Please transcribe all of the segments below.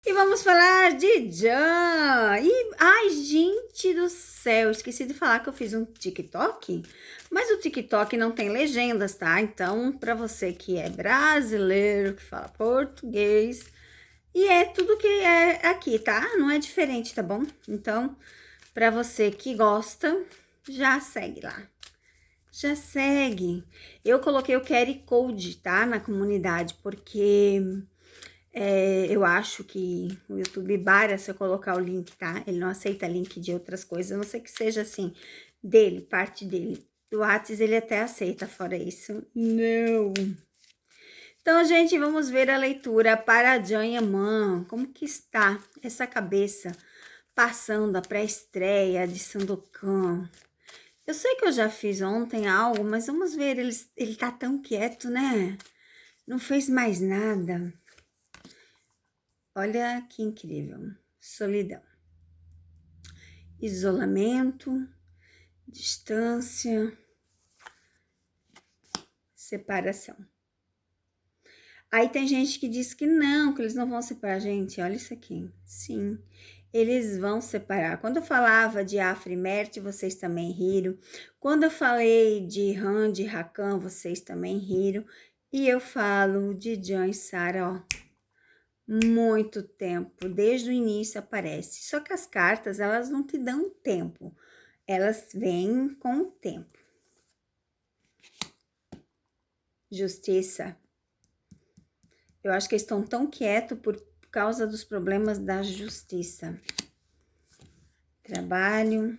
E vamos falar de Jan. Ai, gente do céu, esqueci de falar que eu fiz um TikTok, mas o TikTok não tem legendas, tá? Então, para você que é brasileiro, que fala português, e é tudo que é aqui, tá? Não é diferente, tá bom? Então, para você que gosta, já segue lá. Já segue. Eu coloquei o QR Code, tá? Na comunidade, porque eu acho que o YouTube barra se eu colocar o link, tá? Ele não aceita link de outras coisas, a não ser que seja assim, dele, parte dele. Do WhatsApp ele até aceita, fora isso, não. Então, gente, vamos ver a leitura para a Jan Yaman. Como que está essa cabeça passando a pré-estreia de Sandokan? Eu sei que eu já fiz ontem algo, mas vamos ver, ele tá tão quieto, né? Não fez mais nada. Olha que incrível. Solidão. Isolamento, distância, separação. Aí tem gente que diz que eles não vão separar. Gente, olha isso aqui. Sim, eles vão separar. Quando eu falava de Afra e Mert, vocês também riram. Quando eu falei de Han, de Rakan, vocês também riram. E eu falo de Jan e Sara, ó. Muito tempo, desde o início aparece. Só que as cartas, elas não te dão tempo. Elas vêm com o tempo. Justiça. Eu acho que eles estão tão quietos por causa dos problemas da justiça. Trabalho,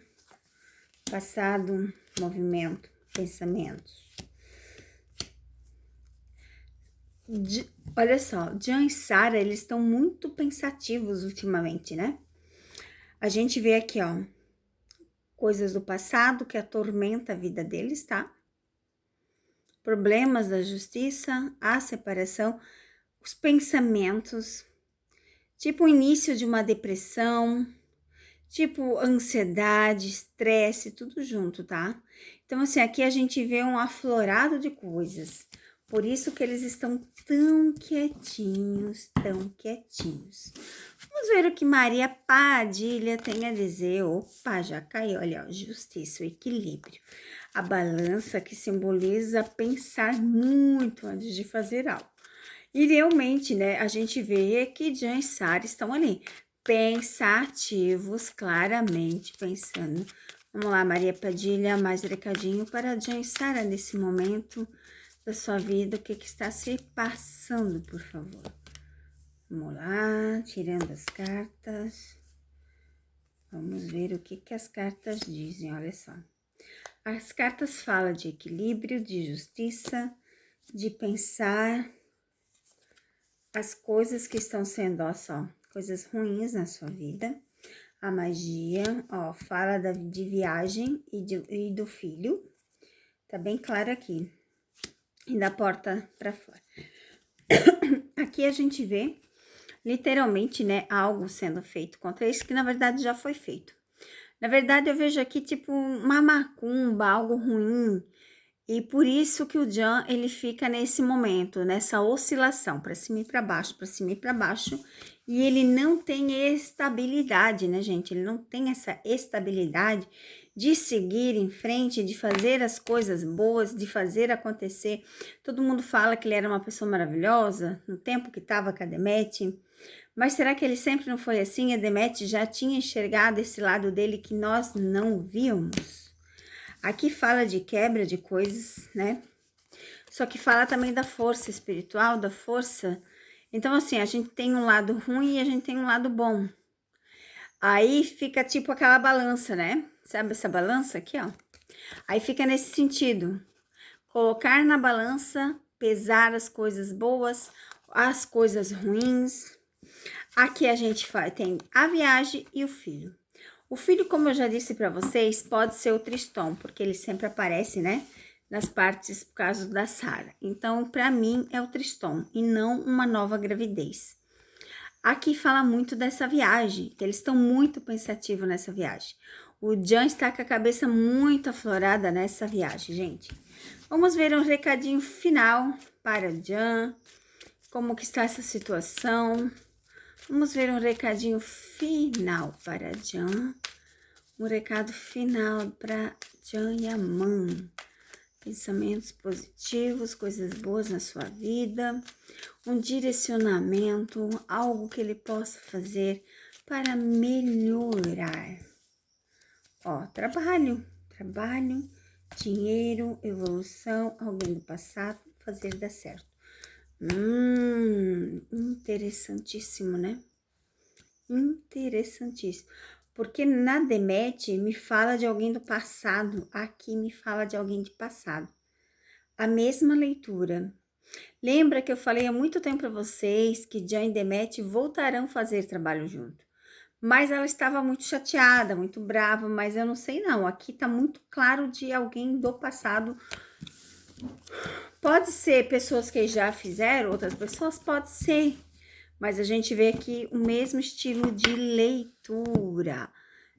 passado, movimento, pensamentos. Olha só, Jan e Sara, eles estão muito pensativos ultimamente, né? A gente vê aqui, ó, coisas do passado que atormenta a vida deles, tá? Problemas da justiça, a separação, os pensamentos, tipo o início de uma depressão, tipo ansiedade, estresse, tudo junto, tá? Então, assim, aqui a gente vê um aflorado de coisas. Por isso que eles estão tão quietinhos, tão quietinhos. Vamos ver o que Maria Padilha tem a dizer. Opa, já caiu, olha, ó, justiça, o equilíbrio. A balança que simboliza pensar muito antes de fazer algo. E realmente, né, a gente vê que Jan e Sara estão ali, pensativos, claramente pensando. Vamos lá, Maria Padilha, mais recadinho para Jan e Sara nesse momento da sua vida, o que está se passando, por favor. Vamos lá, tirando as cartas. Vamos ver o que as cartas dizem, olha só. As cartas falam de equilíbrio, de justiça, de pensar as coisas que estão sendo, ó só, coisas ruins na sua vida. A magia, ó, fala de viagem e do filho. Tá bem claro aqui. E da porta pra fora. Aqui a gente vê, literalmente, né, algo sendo feito contra isso, que na verdade já foi feito. Na verdade, eu vejo aqui, tipo, uma macumba, algo ruim. E por isso que o Jan, ele fica nesse momento, nessa oscilação, para cima e para baixo, para cima e para baixo. E ele não tem estabilidade, né, gente? Ele não tem essa estabilidade de seguir em frente, de fazer as coisas boas, de fazer acontecer. Todo mundo fala que ele era uma pessoa maravilhosa, no tempo que estava com a Demet. Mas será que ele sempre não foi assim? A Demet já tinha enxergado esse lado dele que nós não víamos? Aqui fala de quebra de coisas, né? Só que fala também da força espiritual, da força. Então, assim, a gente tem um lado ruim e a gente tem um lado bom. Aí fica tipo aquela balança, né? Sabe essa balança aqui, ó? Aí fica nesse sentido. Colocar na balança, pesar as coisas boas, as coisas ruins. Aqui a gente tem a viagem e o filho. O filho, como eu já disse para vocês, pode ser o Triston, porque ele sempre aparece, né, nas partes por causa da Sara. Então, para mim, é o Triston e não uma nova gravidez. Aqui fala muito dessa viagem, que eles estão muito pensativos nessa viagem. O Jan está com a cabeça muito aflorada nessa viagem, gente. Vamos ver um recadinho final para o Jan, como que está essa situação. Vamos ver um recadinho final para Jan. Um recado final para Jan Yaman. Pensamentos positivos, coisas boas na sua vida. Um direcionamento, algo que ele possa fazer para melhorar. Ó, trabalho, dinheiro, evolução, alguém do passado, fazer dar certo. Interessantíssimo, né? Interessantíssimo. Porque na Demet me fala de alguém do passado, aqui me fala de alguém de passado. A mesma leitura. Lembra que eu falei há muito tempo para vocês que Jan e Demet voltarão a fazer trabalho junto. Mas ela estava muito chateada, muito brava, mas eu não sei não. Aqui tá muito claro de alguém do passado. Pode ser pessoas que já fizeram, outras pessoas pode ser. Mas a gente vê aqui o mesmo estilo de leitura.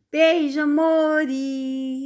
Beijo, amores!